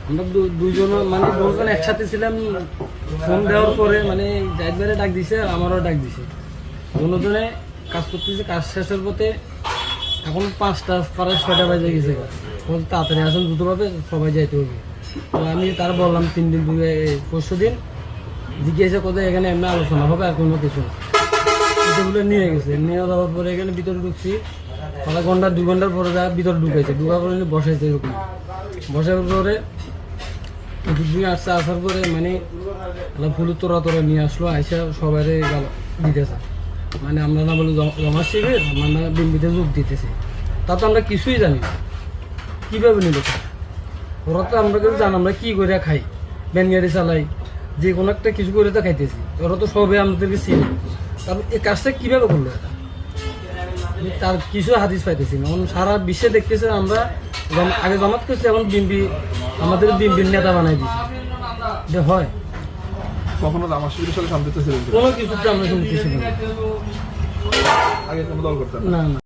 আমরা দুজন মানে দুজন একসাথে ছিলাম। ফোন দেওয়ার পরে মানে জাহিদ ডাক দিছে, আমারও ডাক দিছে। দুজনে কাজ করতেছে, কাজ শেষের পথে এখন 5টা প্রায় 6টা বাজে গেছে। তাড়াতাড়ি আসেন, দ্রুতভাবে সবাই যাইতে হবে। তো আমি তার বললাম 3 দিন 4 দিন জিজ্ঞাসা কোথায় এখানে এমনি আলোচনা হবে আর কোনো কিছু না। সেগুলো নিয়ে গেছে, নিয়ে যাওয়ার পরে এখানে ভিতরে ঢুকছি। 1.5 ঘন্টা 2 ঘন্টার পরে যা ভিতরে ঢুকাইছে, ঢুকার পরে বসাইছে। এরকম বসার পরে আসছে, আসার পরে মানে ফুল তোরা নিয়ে আসলো, আইসা সবাই দিতেছে। মানে আমরা না বলে জমা শিবির, আমরা না বিম্বিতে যোগ দিতেছি। তা তো আমরা কিছুই জানি না কীভাবে নিল। ওরা তো আমরা কিন্তু জানি আমরা কী করে খাই, ভ্যান গাড়ি চালাই, যে কোনো একটা কিছু করে তো খাইতেছি। ওরা তো সবে আমাদেরকে চিনি। কারণ এই কাজটা কীভাবে করলো এটা, তার কিছু হাদিস পাইতেছি না। এখন সারা বিশ্বে দেখতেছে আমরা আগে জমাত করছি, এখন বিম্বি আমাদের বিম্বির নেতা বানাই দিচ্ছে। যে হয় কখনো আমার শিবিরের সাথে সম্পৃক্ত ছিলেন? কোনো কিছুতে আমরা শুনতেছি না। আগে কোনো দল করতেন না না।